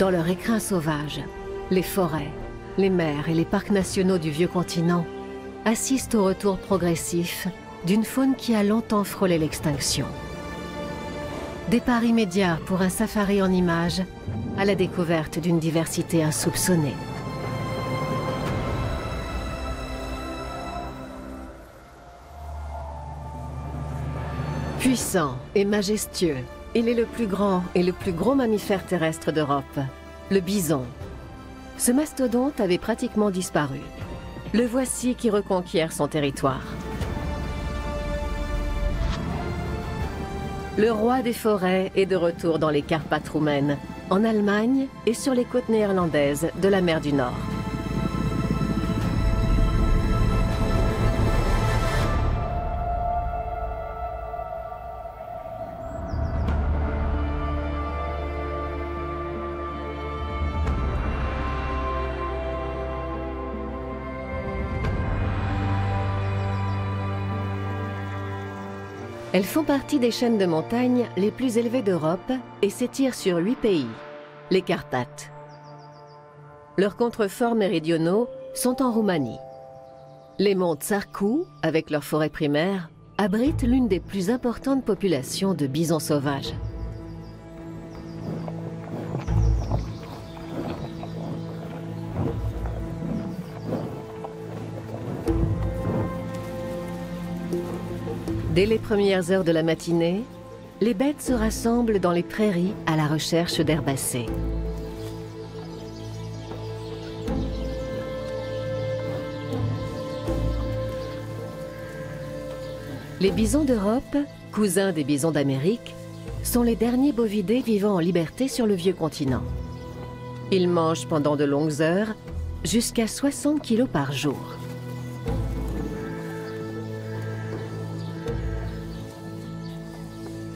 Dans leur écrin sauvage, les forêts, les mers et les parcs nationaux du vieux continent assistent au retour progressif d'une faune qui a longtemps frôlé l'extinction. Départ immédiat pour un safari en images à la découverte d'une diversité insoupçonnée. Puissant et majestueux, il est le plus grand et le plus gros mammifère terrestre d'Europe, le bison. Ce mastodonte avait pratiquement disparu. Le voici qui reconquiert son territoire. Le roi des forêts est de retour dans les Carpates roumaines, en Allemagne et sur les côtes néerlandaises de la mer du Nord. Elles font partie des chaînes de montagnes les plus élevées d'Europe et s'étirent sur 8 pays, les Carpates. Leurs contreforts méridionaux sont en Roumanie. Les monts Tsarku, avec leurs forêts primaires, abritent l'une des plus importantes populations de bisons sauvages. Dès les premières heures de la matinée, les bêtes se rassemblent dans les prairies à la recherche d'herbacées. Les bisons d'Europe, cousins des bisons d'Amérique, sont les derniers bovidés vivant en liberté sur le vieux continent. Ils mangent pendant de longues heures, jusqu'à 60 kilos par jour.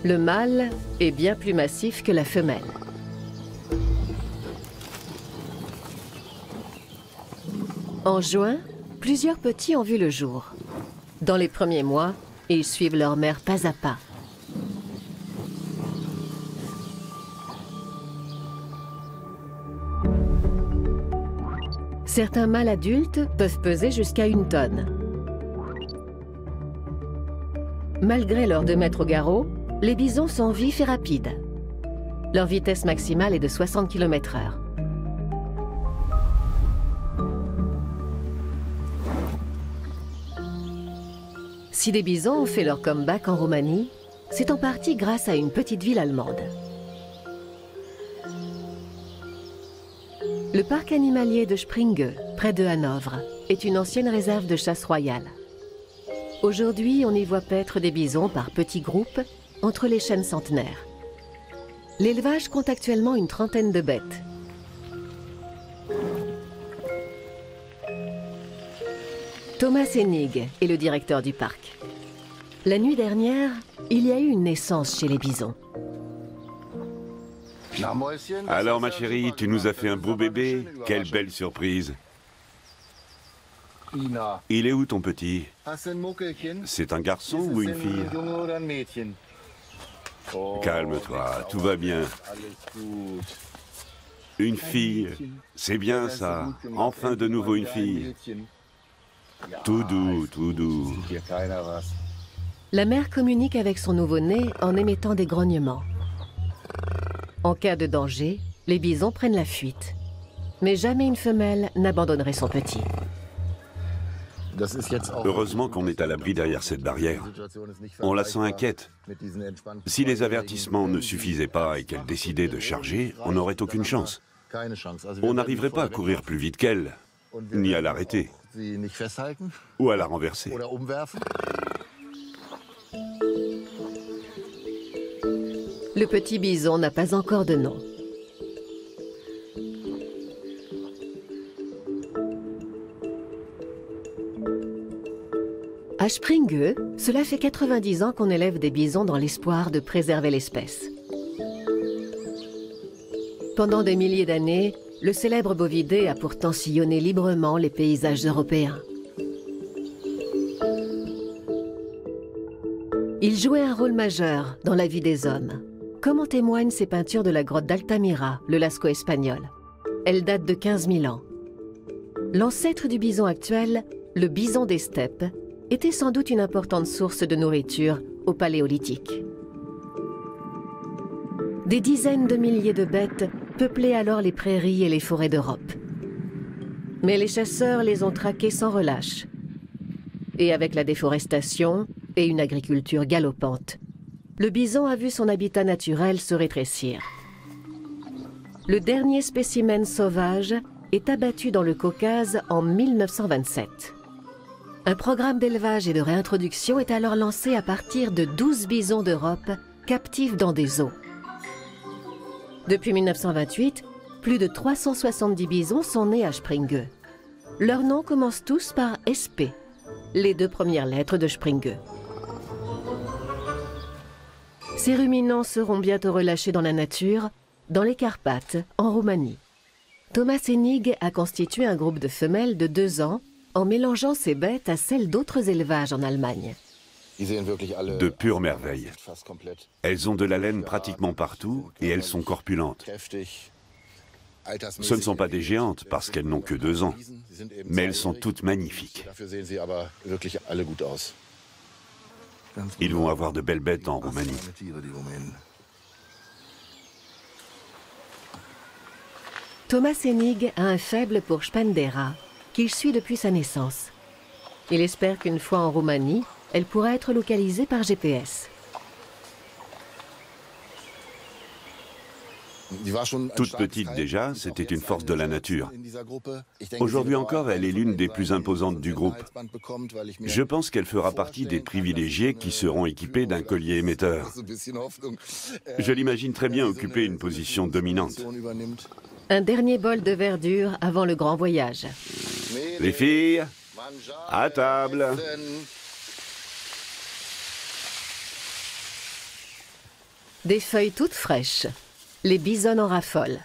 Le mâle est bien plus massif que la femelle. En juin, plusieurs petits ont vu le jour. Dans les premiers mois, ils suivent leur mère pas à pas. Certains mâles adultes peuvent peser jusqu'à 1 tonne. Malgré leurs 2 mètres au garrot, les bisons sont vifs et rapides. Leur vitesse maximale est de 60 km/h. Si les bisons ont fait leur comeback en Roumanie, c'est en partie grâce à une petite ville allemande. Le parc animalier de Springe, près de Hanovre, est une ancienne réserve de chasse royale. Aujourd'hui, on y voit paître des bisons par petits groupes entre les chênes centenaires. L'élevage compte actuellement une trentaine de bêtes. Thomas Hennig est le directeur du parc. La nuit dernière, il y a eu une naissance chez les bisons. Alors ma chérie, tu nous as fait un beau bébé. Quelle belle surprise. Il est où ton petit? C'est un garçon ou une fille? Calme-toi, tout va bien. Une fille, c'est bien ça. Enfin de nouveau une fille. Tout doux, tout doux. La mère communique avec son nouveau-né en émettant des grognements. En cas de danger, les bisons prennent la fuite. Mais jamais une femelle n'abandonnerait son petit. Heureusement qu'on est à l'abri derrière cette barrière. On la sent inquiète. Si les avertissements ne suffisaient pas et qu'elle décidait de charger, on n'aurait aucune chance. On n'arriverait pas à courir plus vite qu'elle, ni à l'arrêter, ou à la renverser. Le petit bison n'a pas encore de nom. À Springe, cela fait 90 ans qu'on élève des bisons dans l'espoir de préserver l'espèce. Pendant des milliers d'années, le célèbre bovidé a pourtant sillonné librement les paysages européens. Il jouait un rôle majeur dans la vie des hommes, comme en témoignent ces peintures de la grotte d'Altamira, le Lascaux espagnol. Elles datent de 15 000 ans. L'ancêtre du bison actuel, le bison des steppes, était sans doute une importante source de nourriture au Paléolithique. Des dizaines de milliers de bêtes peuplaient alors les prairies et les forêts d'Europe. Mais les chasseurs les ont traquées sans relâche. Et avec la déforestation et une agriculture galopante, le bison a vu son habitat naturel se rétrécir. Le dernier spécimen sauvage est abattu dans le Caucase en 1927. Un programme d'élevage et de réintroduction est alors lancé à partir de 12 bisons d'Europe captifs dans des zoos. Depuis 1928, plus de 370 bisons sont nés à Springeu. Leurs noms commencent tous par SP, les 2 premières lettres de Springeu. Ces ruminants seront bientôt relâchés dans la nature, dans les Carpates, en Roumanie. Thomas Hennig a constitué un groupe de femelles de 2 ans en mélangeant ces bêtes à celles d'autres élevages en Allemagne. De pures merveilles. Elles ont de la laine pratiquement partout et elles sont corpulentes. Ce ne sont pas des géantes parce qu'elles n'ont que 2 ans, mais elles sont toutes magnifiques. Ils vont avoir de belles bêtes en Roumanie. Thomas Hennig a un faible pour Spendera, qu'il suit depuis sa naissance. Il espère qu'une fois en Roumanie, elle pourra être localisée par GPS. Toute petite déjà, c'était une force de la nature. Aujourd'hui encore, elle est l'une des plus imposantes du groupe. Je pense qu'elle fera partie des privilégiés qui seront équipés d'un collier émetteur. Je l'imagine très bien occuper une position dominante. Un dernier bol de verdure avant le grand voyage. Les filles, à table. Des feuilles toutes fraîches. Les bisons en raffolent.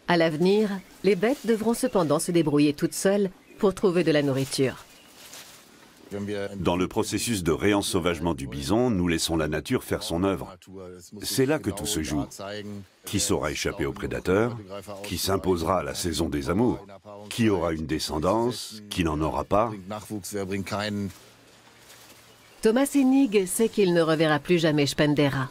À l'avenir, les bêtes devront cependant se débrouiller toutes seules pour trouver de la nourriture. Dans le processus de réensauvagement du bison, nous laissons la nature faire son œuvre. C'est là que tout se joue. Qui saura échapper aux prédateurs? Qui s'imposera à la saison des amours? Qui aura une descendance? Qui n'en aura pas? Thomas Hennig sait qu'il ne reverra plus jamais Spendera.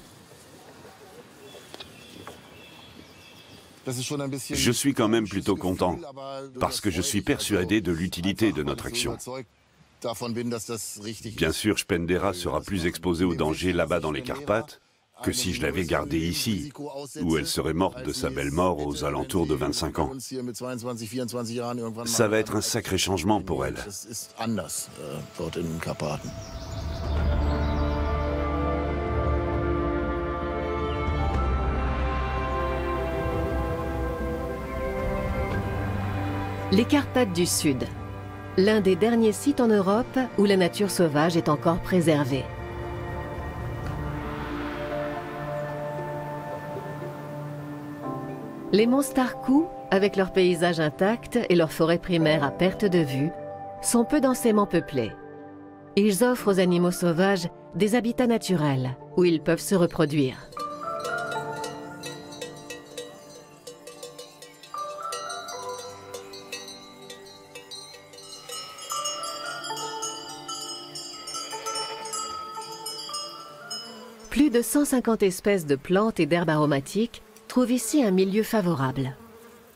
Je suis quand même plutôt content, parce que je suis persuadé de l'utilité de notre action. Bien sûr, Spendera sera plus exposée aux dangers là-bas dans les Carpates que si je l'avais gardée ici, où elle serait morte de sa belle mort aux alentours de 25 ans. Ça va être un sacré changement pour elle. Les Carpates du Sud, l'un des derniers sites en Europe où la nature sauvage est encore préservée. Les monts Starkou, avec leurs paysages intacts et leurs forêts primaires à perte de vue, sont peu densément peuplés. Ils offrent aux animaux sauvages des habitats naturels où ils peuvent se reproduire. Plus de 150 espèces de plantes et d'herbes aromatiques trouvent ici un milieu favorable.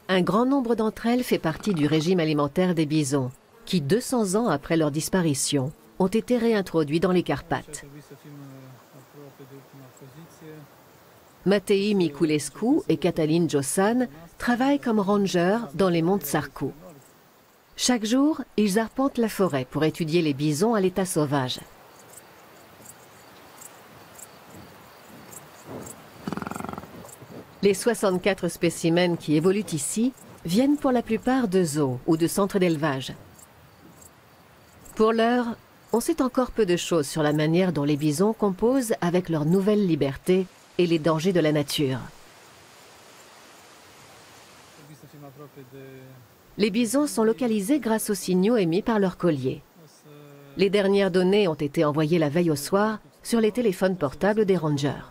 Un grand nombre d'entre elles fait partie du régime alimentaire des bisons, qui 200 ans après leur disparition, ont été réintroduits dans les Carpates. Matei Miculescu et Catalin Jossan travaillent comme rangers dans les monts Tsarku. Chaque jour, ils arpentent la forêt pour étudier les bisons à l'état sauvage. Les 64 spécimens qui évoluent ici viennent pour la plupart de zoos ou de centres d'élevage. Pour l'heure, on sait encore peu de choses sur la manière dont les bisons composent avec leur nouvelle liberté et les dangers de la nature. Les bisons sont localisés grâce aux signaux émis par leur collier. Les dernières données ont été envoyées la veille au soir sur les téléphones portables des rangers.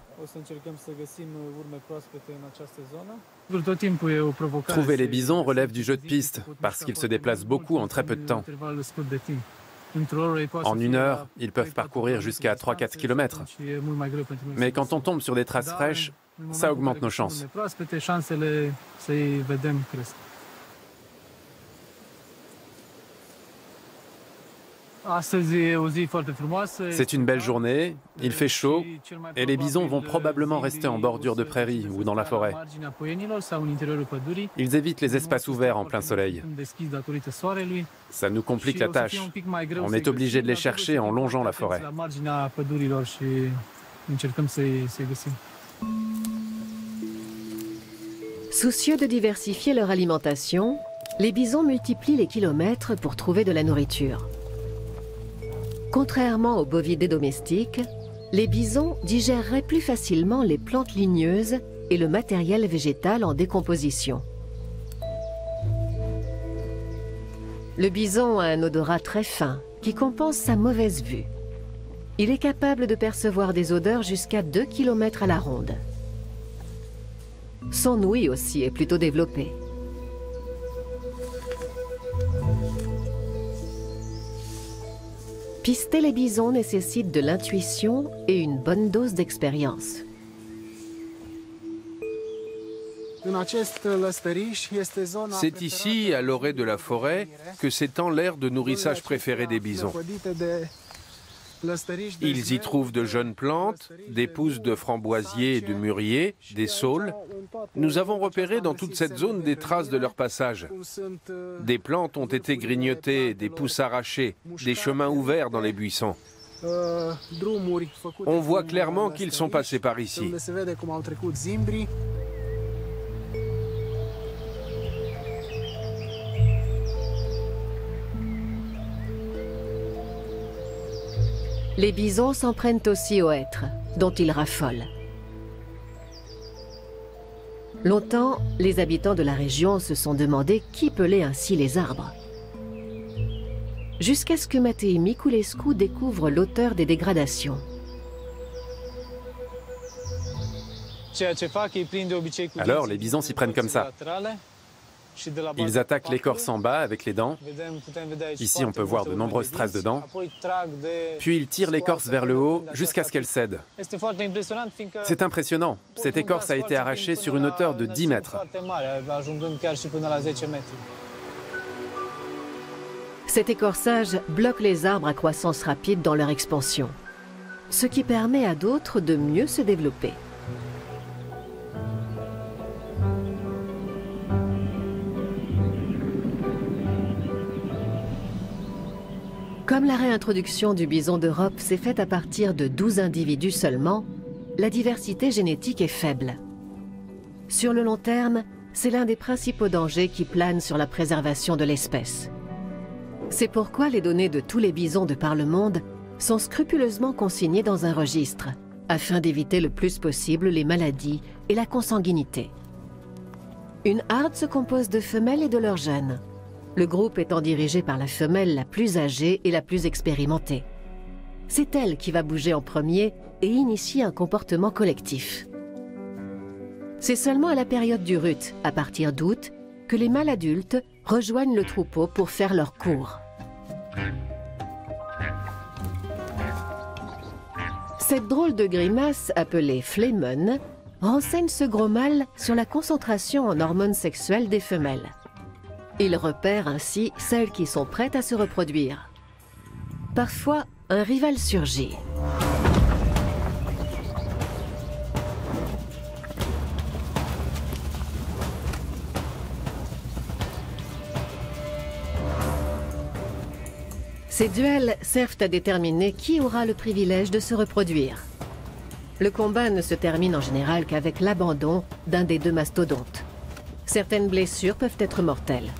Trouver les bisons relève du jeu de piste, parce qu'ils se déplacent beaucoup en très peu de temps. En 1 heure, ils peuvent parcourir jusqu'à 3-4 km. Mais quand on tombe sur des traces fraîches, ça augmente nos chances. C'est une belle journée, il fait chaud et les bisons vont probablement rester en bordure de prairie ou dans la forêt. Ils évitent les espaces ouverts en plein soleil. Ça nous complique la tâche. On est obligé de les chercher en longeant la forêt. Soucieux de diversifier leur alimentation, les bisons multiplient les kilomètres pour trouver de la nourriture. Contrairement aux bovidés domestiques, les bisons digéreraient plus facilement les plantes ligneuses et le matériel végétal en décomposition. Le bison a un odorat très fin qui compense sa mauvaise vue. Il est capable de percevoir des odeurs jusqu'à 2 km à la ronde. Son ouïe aussi est plutôt développée. Pister les bisons nécessite de l'intuition et une bonne dose d'expérience. C'est ici, à l'orée de la forêt, que s'étend l'aire de nourrissage préféré des bisons. Ils y trouvent de jeunes plantes, des pousses de framboisiers et de mûriers, des saules. Nous avons repéré dans toute cette zone des traces de leur passage. Des plantes ont été grignotées, des pousses arrachées, des chemins ouverts dans les buissons. On voit clairement qu'ils sont passés par ici. Les bisons s'en prennent aussi aux hêtres, dont ils raffolent. Longtemps, les habitants de la région se sont demandé qui pelait ainsi les arbres. Jusqu'à ce que Matei Miculescu découvre l'auteur des dégradations. Alors, les bisons s'y prennent comme ça. Ils attaquent l'écorce en bas avec les dents. Ici, on peut voir de nombreuses traces de dents. Puis ils tirent l'écorce vers le haut jusqu'à ce qu'elle cède. C'est impressionnant. Cette écorce a été arrachée sur une hauteur de 10 mètres. Cet écorçage bloque les arbres à croissance rapide dans leur expansion, ce qui permet à d'autres de mieux se développer. Comme la réintroduction du bison d'Europe s'est faite à partir de 12 individus seulement, la diversité génétique est faible. Sur le long terme, c'est l'un des principaux dangers qui planent sur la préservation de l'espèce. C'est pourquoi les données de tous les bisons de par le monde sont scrupuleusement consignées dans un registre, afin d'éviter le plus possible les maladies et la consanguinité. Une harde se compose de femelles et de leurs jeunes, le groupe étant dirigé par la femelle la plus âgée et la plus expérimentée. C'est elle qui va bouger en premier et initier un comportement collectif. C'est seulement à la période du rut, à partir d'août, que les mâles adultes rejoignent le troupeau pour faire leur cours. Cette drôle de grimace, appelée flehmen, renseigne ce gros mâle sur la concentration en hormones sexuelles des femelles. Il repère ainsi celles qui sont prêtes à se reproduire. Parfois, un rival surgit. Ces duels servent à déterminer qui aura le privilège de se reproduire. Le combat ne se termine en général qu'avec l'abandon d'un des deux mastodontes. Certaines blessures peuvent être mortelles.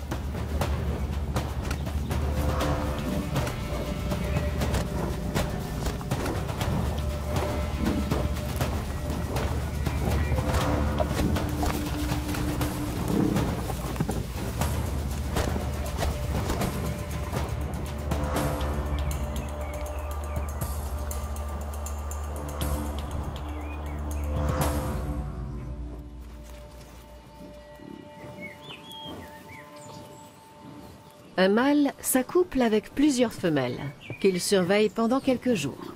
Un mâle s'accouple avec plusieurs femelles, qu'il surveille pendant quelques jours.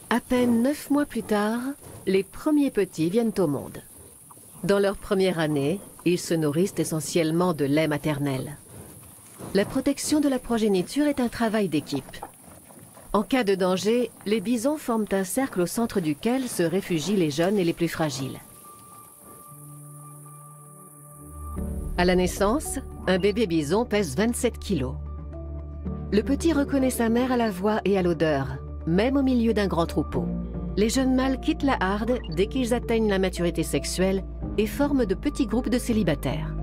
À peine 9 mois plus tard, les premiers petits viennent au monde. Dans leur première année, ils se nourrissent essentiellement de lait maternel. La protection de la progéniture est un travail d'équipe. En cas de danger, les bisons forment un cercle au centre duquel se réfugient les jeunes et les plus fragiles. À la naissance, un bébé bison pèse 27 kilos. Le petit reconnaît sa mère à la voix et à l'odeur, même au milieu d'un grand troupeau. Les jeunes mâles quittent la harde dès qu'ils atteignent la maturité sexuelle et forment de petits groupes de célibataires.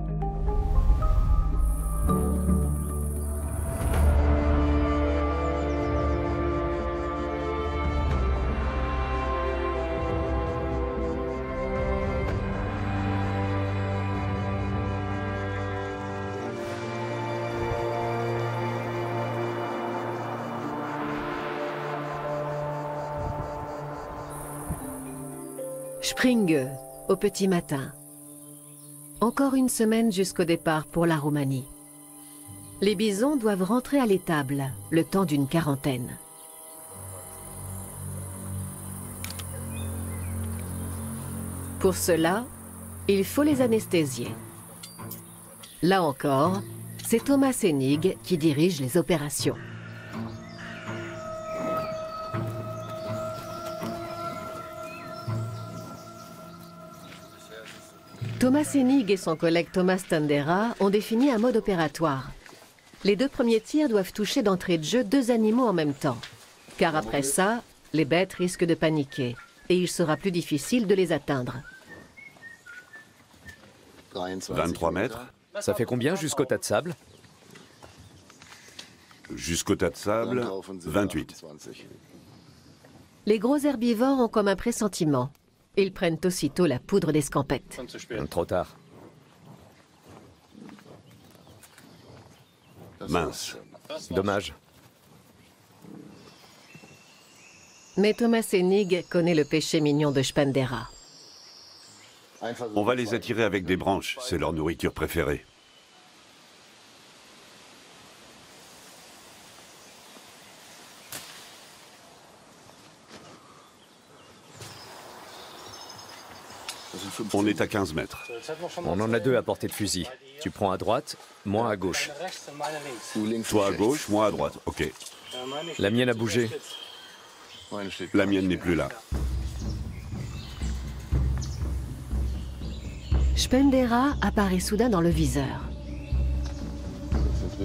Springe, au petit matin. Encore une semaine jusqu'au départ pour la Roumanie. Les bisons doivent rentrer à l'étable, le temps d'une quarantaine. Pour cela, il faut les anesthésier. Là encore, c'est Thomas Sénig qui dirige les opérations. Thomas Sénig et son collègue Thomas Tendera ont défini un mode opératoire. Les deux premiers tirs doivent toucher d'entrée de jeu deux animaux en même temps. Car après ça, les bêtes risquent de paniquer et il sera plus difficile de les atteindre. 23 mètres. Ça fait combien jusqu'au tas de sable? Jusqu'au tas de sable, 28. Les gros herbivores ont comme un pressentiment. Ils prennent aussitôt la poudre d'escampette. Trop tard. Mince. Dommage. Mais Thomas Sénig connaît le péché mignon de Spendera. On va les attirer avec des branches, c'est leur nourriture préférée. On est à 15 mètres. On en a deux à portée de fusil. Tu prends à droite, moi à gauche. Toi à gauche, moi à droite. Ok. La mienne a bougé. La mienne n'est plus là. Spendera apparaît soudain dans le viseur.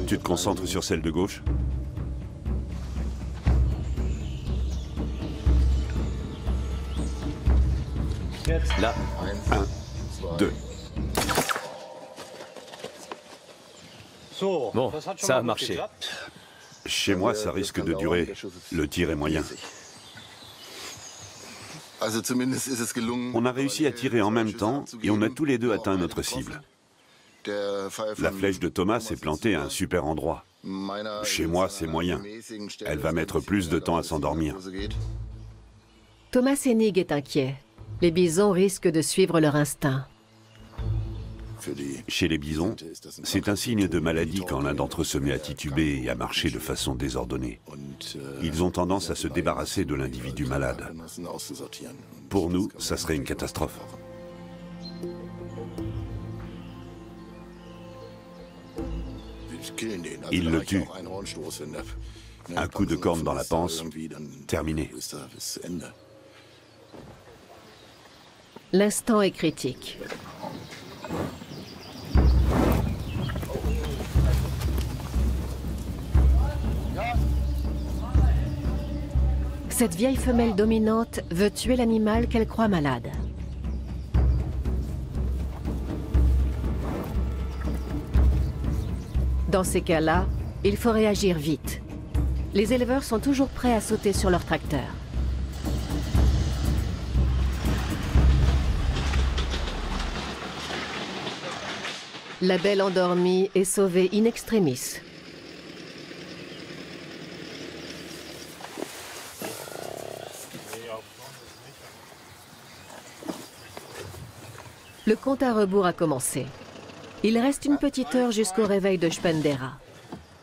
Tu te concentres sur celle de gauche? Là. 1, 2. Bon, ça a marché. Chez moi, ça risque de durer. Le tir est moyen. On a réussi à tirer en même temps et on a tous les deux atteint notre cible. La flèche de Thomas s'est plantée à un super endroit. Chez moi, c'est moyen. Elle va mettre plus de temps à s'endormir. Thomas Sénig est inquiet. Les bisons risquent de suivre leur instinct. Chez les bisons, c'est un signe de maladie quand l'un d'entre eux se met à tituber et à marcher de façon désordonnée. Ils ont tendance à se débarrasser de l'individu malade. Pour nous, ça serait une catastrophe. Ils le tuent. Un coup de corne dans la panse, terminé. L'instant est critique. Cette vieille femelle dominante veut tuer l'animal qu'elle croit malade. Dans ces cas-là, il faut réagir vite. Les éleveurs sont toujours prêts à sauter sur leur tracteur. La belle endormie est sauvée in extremis. Le compte à rebours a commencé. Il reste une petite heure jusqu'au réveil de Spendera.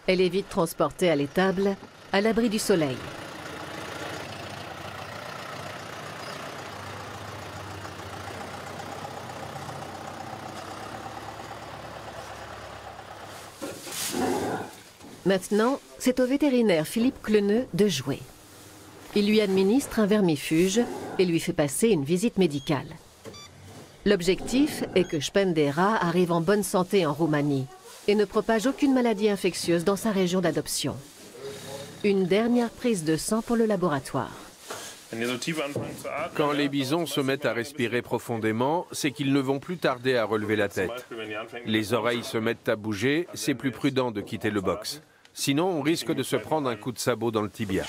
Elle est vite transportée à l'étable, à l'abri du soleil. Maintenant, c'est au vétérinaire Philippe Cleneux de jouer. Il lui administre un vermifuge et lui fait passer une visite médicale. L'objectif est que Spendera arrive en bonne santé en Roumanie et ne propage aucune maladie infectieuse dans sa région d'adoption. Une dernière prise de sang pour le laboratoire. Quand les bisons se mettent à respirer profondément, c'est qu'ils ne vont plus tarder à relever la tête. Les oreilles se mettent à bouger, c'est plus prudent de quitter le box. Sinon, on risque de se prendre un coup de sabot dans le tibia.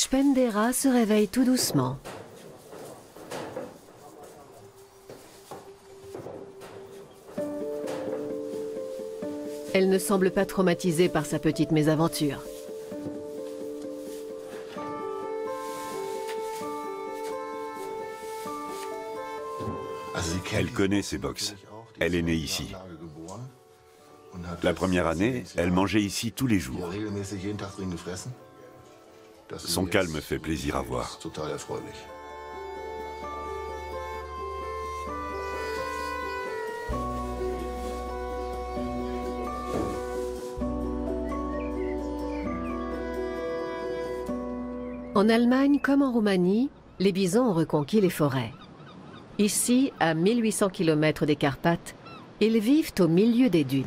Spendera se réveille tout doucement. Elle ne semble pas traumatisée par sa petite mésaventure. Elle connaît ces box. Elle est née ici. La première année, elle mangeait ici tous les jours. Son calme fait plaisir à voir. En Allemagne comme en Roumanie, les bisons ont reconquis les forêts. Ici, à 1800 km des Carpates, ils vivent au milieu des dunes.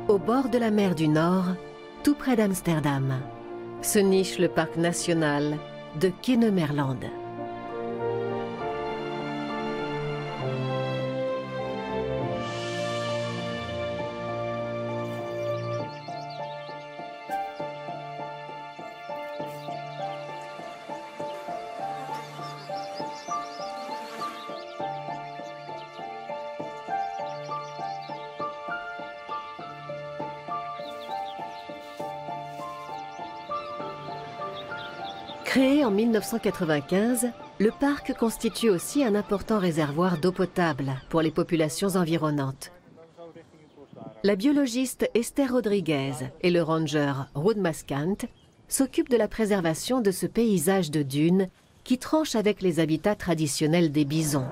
Au bord de la mer du Nord, tout près d'Amsterdam, se niche le parc national de Kennemerland. Créé en 1995, le parc constitue aussi un important réservoir d'eau potable pour les populations environnantes. La biologiste Esther Rodriguez et le ranger Ruud Maskant s'occupent de la préservation de ce paysage de dunes qui tranche avec les habitats traditionnels des bisons.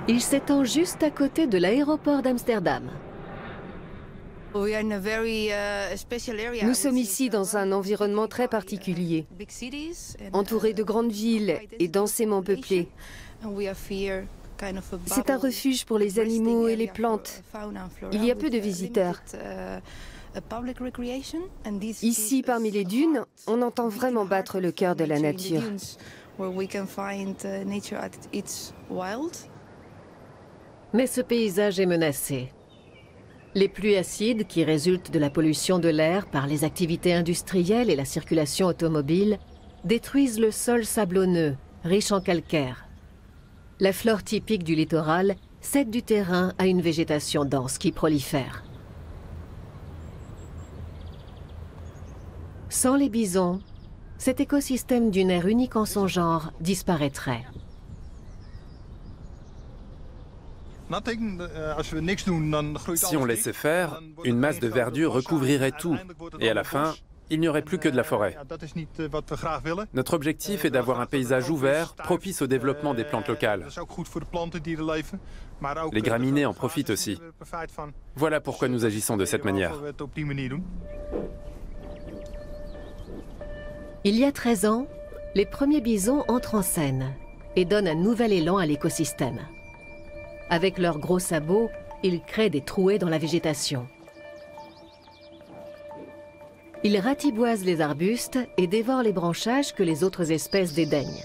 Il s'étend juste à côté de l'aéroport d'Amsterdam. Nous sommes ici dans un environnement très particulier, entouré de grandes villes et densément peuplé. C'est un refuge pour les animaux et les plantes. Il y a peu de visiteurs. Ici, parmi les dunes, on entend vraiment battre le cœur de la nature. Mais ce paysage est menacé. Les pluies acides, qui résultent de la pollution de l'air par les activités industrielles et la circulation automobile, détruisent le sol sablonneux, riche en calcaire. La flore typique du littoral cède du terrain à une végétation dense qui prolifère. Sans les bisons, cet écosystème dunaire unique en son genre disparaîtrait. Si on laissait faire, une masse de verdure recouvrirait tout. Et à la fin, il n'y aurait plus que de la forêt. Notre objectif est d'avoir un paysage ouvert, propice au développement des plantes locales. Les graminées en profitent aussi. Voilà pourquoi nous agissons de cette manière. Il y a 13 ans, les premiers bisons entrent en scène et donnent un nouvel élan à l'écosystème. Avec leurs gros sabots, ils créent des trouées dans la végétation. Ils ratiboisent les arbustes et dévorent les branchages que les autres espèces dédaignent.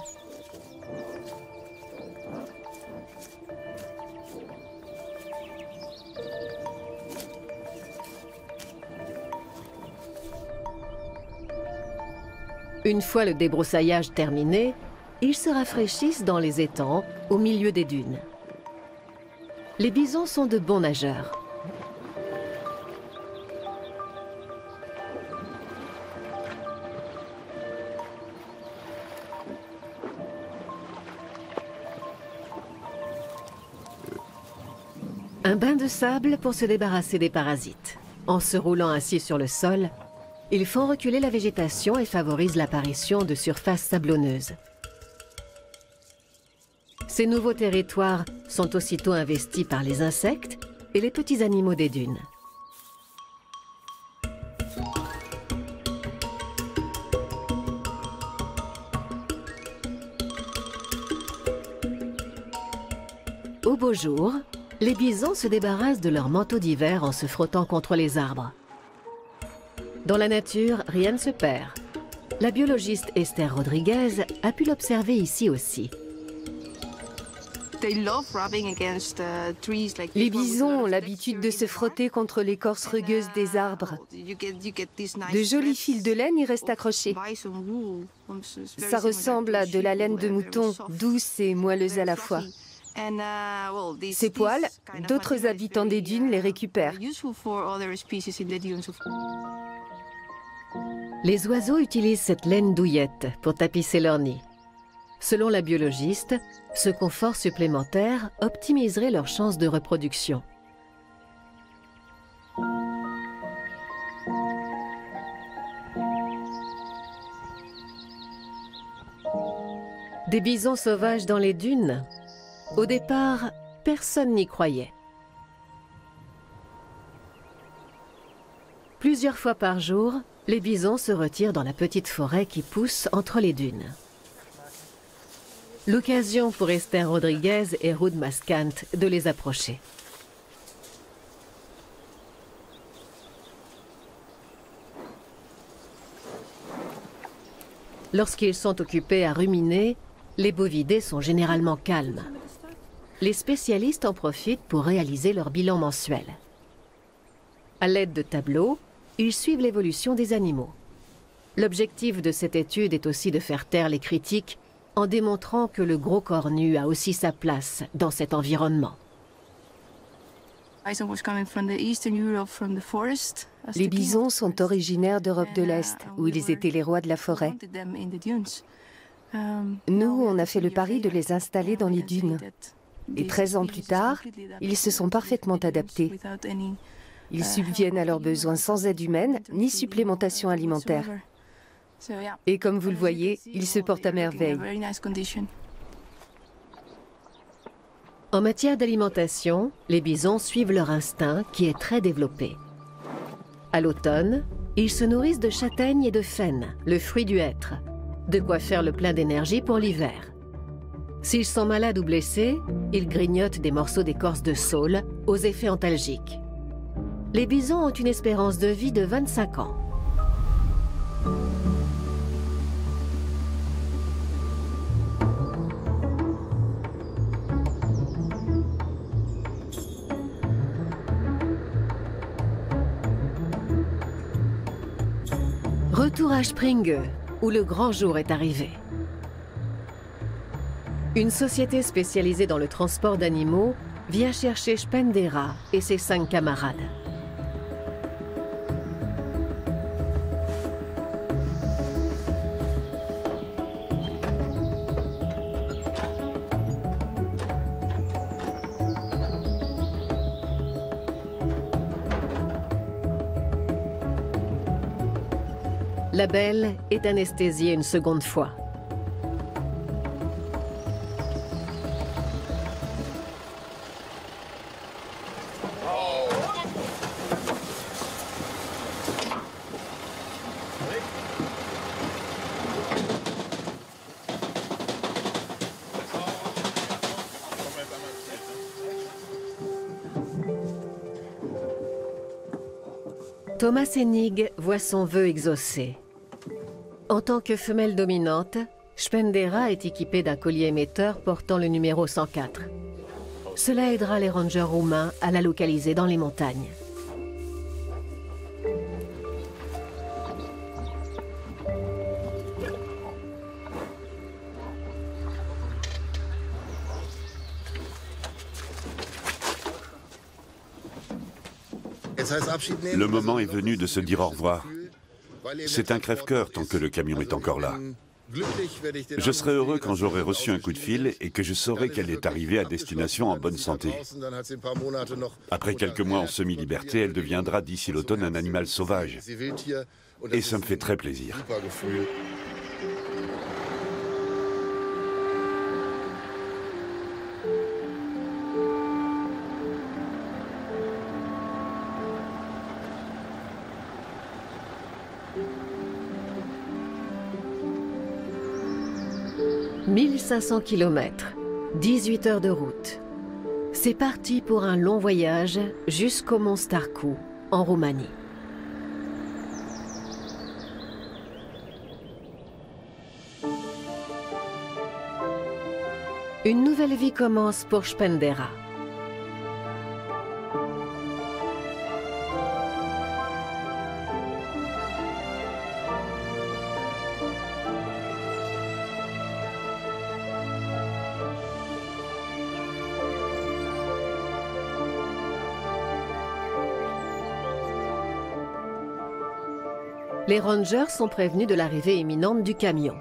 Une fois le débroussaillage terminé, ils se rafraîchissent dans les étangs au milieu des dunes. Les bisons sont de bons nageurs. Un bain de sable pour se débarrasser des parasites. En se roulant assis sur le sol, ils font reculer la végétation et favorisent l'apparition de surfaces sablonneuses. Ces nouveaux territoires sont aussitôt investis par les insectes et les petits animaux des dunes. Au beau jour, les bisons se débarrassent de leur manteau d'hiver en se frottant contre les arbres. Dans la nature, rien ne se perd. La biologiste Esther Rodriguez a pu l'observer ici aussi. Les bisons ont l'habitude de se frotter contre l'écorce rugueuse des arbres. De jolis fils de laine y restent accrochés. Ça ressemble à de la laine de mouton, douce et moelleuse à la fois. Ces poils, d'autres habitants des dunes les récupèrent. Les oiseaux utilisent cette laine douillette pour tapisser leur nid. Selon la biologiste, ce confort supplémentaire optimiserait leurs chances de reproduction. Des bisons sauvages dans les dunes? Au départ, personne n'y croyait. Plusieurs fois par jour, les bisons se retirent dans la petite forêt qui pousse entre les dunes. L'occasion pour Esther Rodriguez et Ruud Maskant de les approcher. Lorsqu'ils sont occupés à ruminer, les bovidés sont généralement calmes. Les spécialistes en profitent pour réaliser leur bilan mensuel. À l'aide de tableaux, ils suivent l'évolution des animaux. L'objectif de cette étude est aussi de faire taire les critiques en démontrant que le gros cornu a aussi sa place dans cet environnement. Les bisons sont originaires d'Europe de l'Est, où ils étaient les rois de la forêt. Nous, on a fait le pari de les installer dans les dunes. Et 13 ans plus tard, ils se sont parfaitement adaptés. Ils subviennent à leurs besoins sans aide humaine ni supplémentation alimentaire. Et comme vous le voyez, ils se portent à merveille. En matière d'alimentation, les bisons suivent leur instinct qui est très développé. À l'automne, ils se nourrissent de châtaignes et de faine, le fruit du hêtre. De quoi faire le plein d'énergie pour l'hiver. S'ils sont malades ou blessés, ils grignotent des morceaux d'écorce de saule aux effets antalgiques. Les bisons ont une espérance de vie de 25 ans. Retour à Springe, où le grand jour est arrivé. Une société spécialisée dans le transport d'animaux vient chercher Spendera et ses 5 camarades. La belle est anesthésiée une seconde fois. Thomas Hennig voit son vœu exaucé. En tant que femelle dominante, Spendera est équipée d'un collier émetteur portant le numéro 104. Cela aidera les rangers roumains à la localiser dans les montagnes. Le moment est venu de se dire au revoir. C'est un crève-cœur tant que le camion est encore là. Je serai heureux quand j'aurai reçu un coup de fil et que je saurai qu'elle est arrivée à destination en bonne santé. Après quelques mois en semi-liberté, elle deviendra d'ici l'automne un animal sauvage. Et ça me fait très plaisir. « 1500 km, 18 heures de route. C'est parti pour un long voyage jusqu'au mont Starcu, en Roumanie. Une nouvelle vie commence pour Spendera. Les rangers sont prévenus de l'arrivée imminente du camion.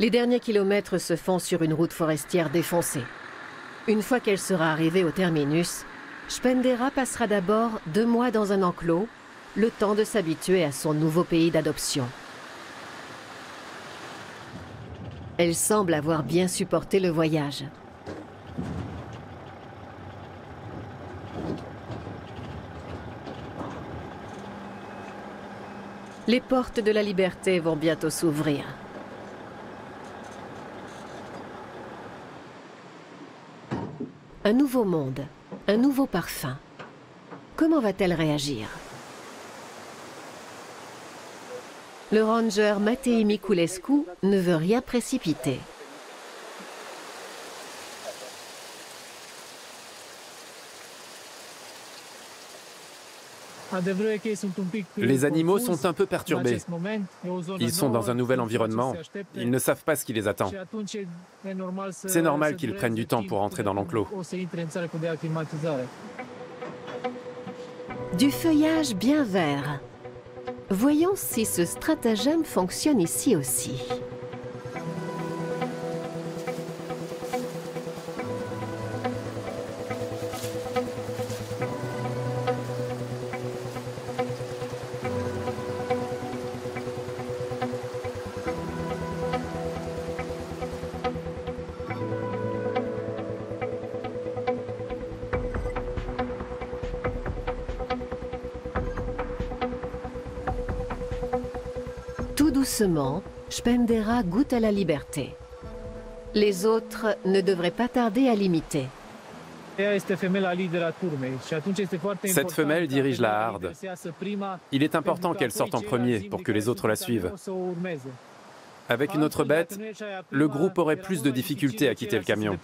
Les derniers kilomètres se font sur une route forestière défoncée. Une fois qu'elle sera arrivée au terminus, Spendera passera d'abord 2 mois dans un enclos, le temps de s'habituer à son nouveau pays d'adoption. Elle semble avoir bien supporté le voyage. Les portes de la liberté vont bientôt s'ouvrir. Un nouveau monde, un nouveau parfum. Comment va-t-elle réagir? Le ranger Matei Miculescu ne veut rien précipiter. Les animaux sont un peu perturbés. Ils sont dans un nouvel environnement. Ils ne savent pas ce qui les attend. C'est normal qu'ils prennent du temps pour entrer dans l'enclos. Du feuillage bien vert. Voyons si ce stratagème fonctionne ici aussi. Tout doucement, Spendera goûte à la liberté. Les autres ne devraient pas tarder à l'imiter. Cette femelle dirige la harde. Il est important qu'elle sorte en premier pour que les autres la suivent. Avec une autre bête, le groupe aurait plus de difficultés à quitter le camion.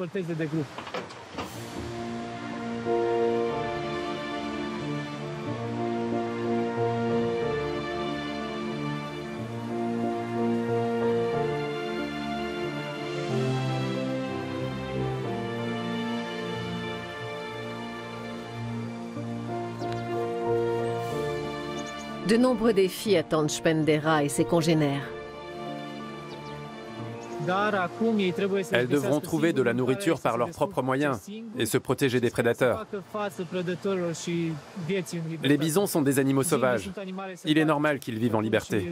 De nombreux défis attendent Spendera et ses congénères. Elles devront trouver de la nourriture par leurs propres moyens et se protéger des prédateurs. Les bisons sont des animaux sauvages. Il est normal qu'ils vivent en liberté.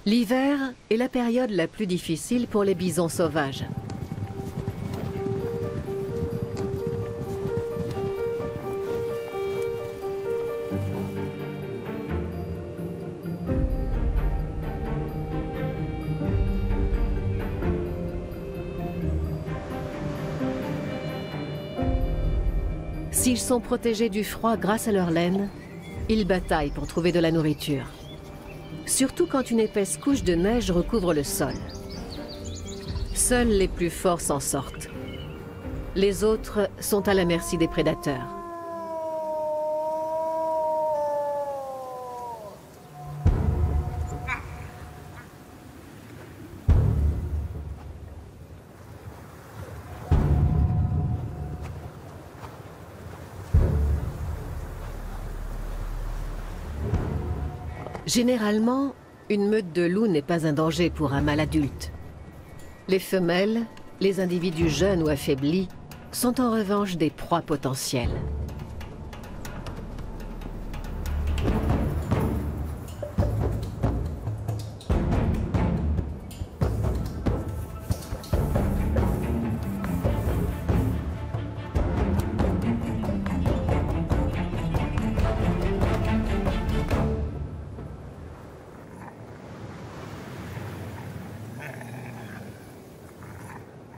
L'hiver est la période la plus difficile pour les bisons sauvages. S'ils sont protégés du froid grâce à leur laine, ils bataillent pour trouver de la nourriture. Surtout quand une épaisse couche de neige recouvre le sol. Seuls les plus forts s'en sortent. Les autres sont à la merci des prédateurs. Généralement, une meute de loups n'est pas un danger pour un mâle adulte. Les femelles, les individus jeunes ou affaiblis, sont en revanche des proies potentielles.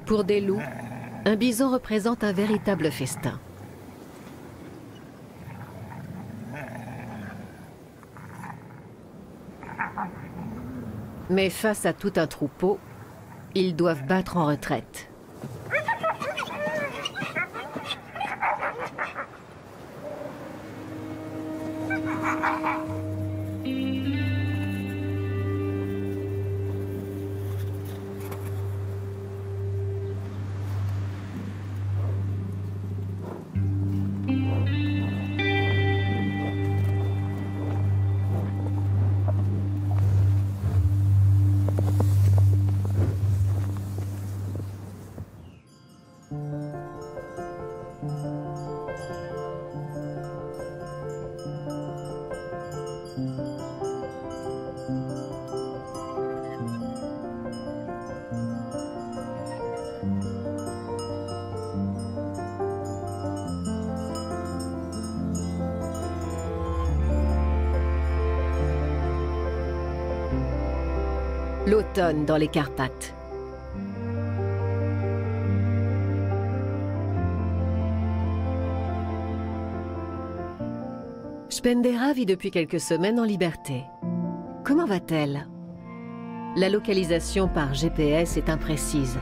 Pour des loups, un bison représente un véritable festin. Mais face à tout un troupeau, ils doivent battre en retraite. L'automne dans les Carpates. Spendera vit depuis quelques semaines en liberté. Comment va-t-elle? La localisation par GPS est imprécise.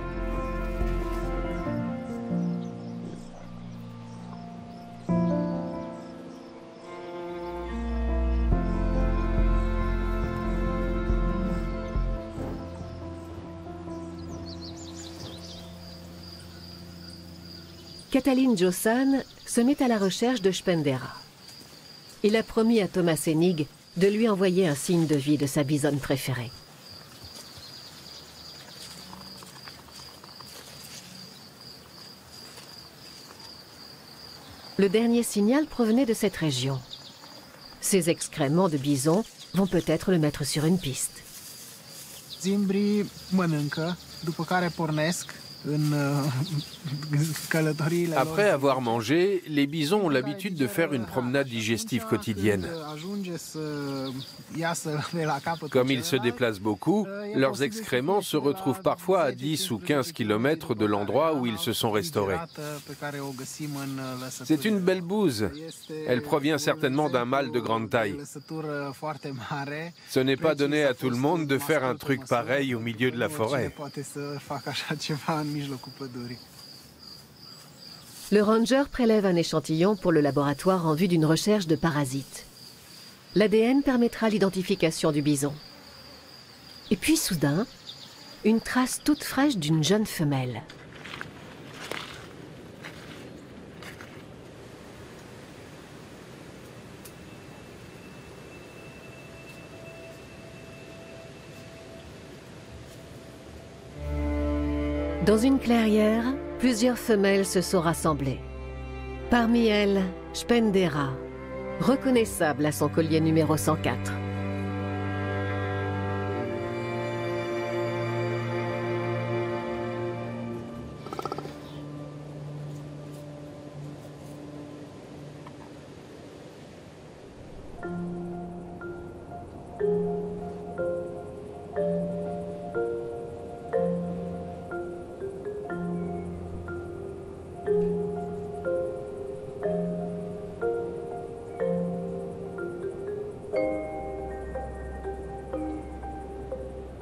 Katalin Jossan se met à la recherche de Spendera. Il a promis à Thomas Hennig de lui envoyer un signe de vie de sa bisonne préférée. Le dernier signal provenait de cette région. Ces excréments de bison vont peut-être le mettre sur une piste. Zimbrii mănâncă, după care pornesc. Après avoir mangé, les bisons ont l'habitude de faire une promenade digestive quotidienne. Comme ils se déplacent beaucoup, leurs excréments se retrouvent parfois à 10 ou 15 km de l'endroit où ils se sont restaurés. C'est une belle bouse. Elle provient certainement d'un mâle de grande taille. Ce n'est pas donné à tout le monde de faire un truc pareil au milieu de la forêt. Le ranger prélève un échantillon pour le laboratoire en vue d'une recherche de parasites. L'ADN permettra l'identification du bison. Et puis soudain, une trace toute fraîche d'une jeune femelle. Dans une clairière, plusieurs femelles se sont rassemblées. Parmi elles, Spendera, reconnaissable à son collier numéro 104.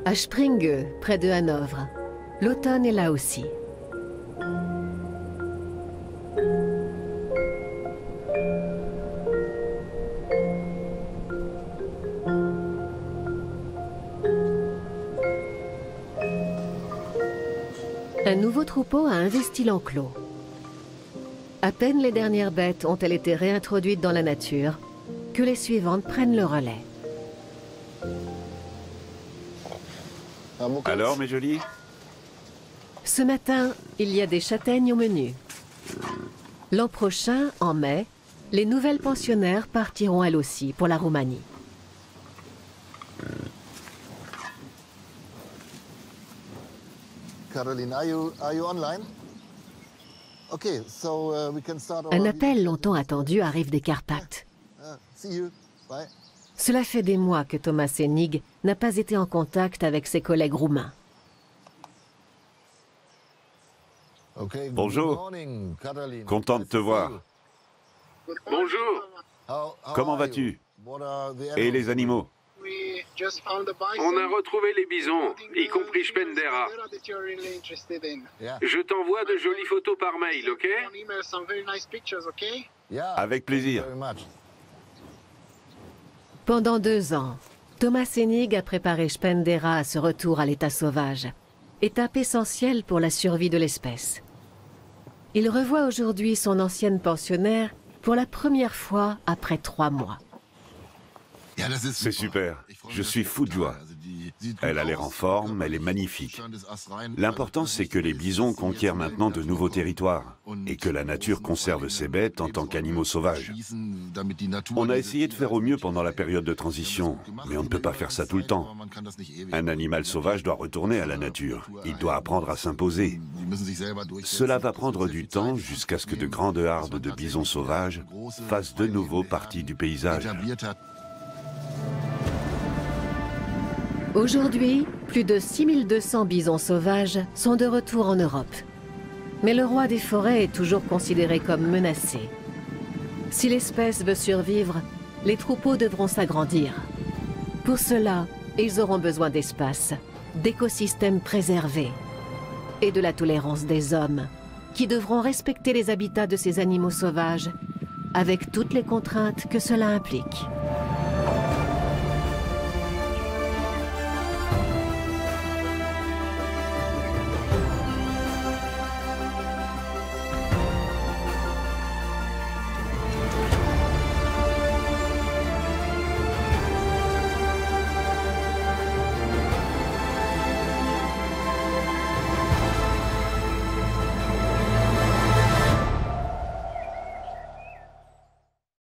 À Springö, près de Hanovre, l'automne est là aussi. Un nouveau troupeau a investi l'enclos. À peine les dernières bêtes ont-elles été réintroduites dans la nature que les suivantes prennent le relais. Alors, mes jolis? Ce matin, il y a des châtaignes au menu. L'an prochain, en mai, les nouvelles pensionnaires partiront elles aussi pour la Roumanie. Caroline, are you online? Okay, so we can start our Un appel longtemps attendu arrive des Carpates. See you. Bye. Cela fait des mois que Thomas Hennig n'a pas été en contact avec ses collègues roumains. Okay, good Bonjour. morning, Caroline. Content de te voir. Bonjour. Comment vas-tu? Et les animaux? On a retrouvé les bisons, y compris Spendera. Je t'envoie de jolies photos par mail, ok? Avec plaisir. Pendant 2 ans, Thomas Hennig a préparé Spendera à ce retour à l'état sauvage, étape essentielle pour la survie de l'espèce. Il revoit aujourd'hui son ancienne pensionnaire pour la première fois après 3 mois. C'est super. Je suis fou de joie. Elle a l'air en forme, elle est magnifique. L'important, c'est que les bisons conquièrent maintenant de nouveaux territoires et que la nature conserve ses bêtes en tant qu'animaux sauvages. On a essayé de faire au mieux pendant la période de transition, mais on ne peut pas faire ça tout le temps. Un animal sauvage doit retourner à la nature. Il doit apprendre à s'imposer. Cela va prendre du temps jusqu'à ce que de grandes hardes de bisons sauvages fassent de nouveau partie du paysage. Aujourd'hui, plus de 6200 bisons sauvages sont de retour en Europe. Mais le roi des forêts est toujours considéré comme menacé. Si l'espèce veut survivre, les troupeaux devront s'agrandir. Pour cela, ils auront besoin d'espace, d'écosystèmes préservés et de la tolérance des hommes, qui devront respecter les habitats de ces animaux sauvages, avec toutes les contraintes que cela implique.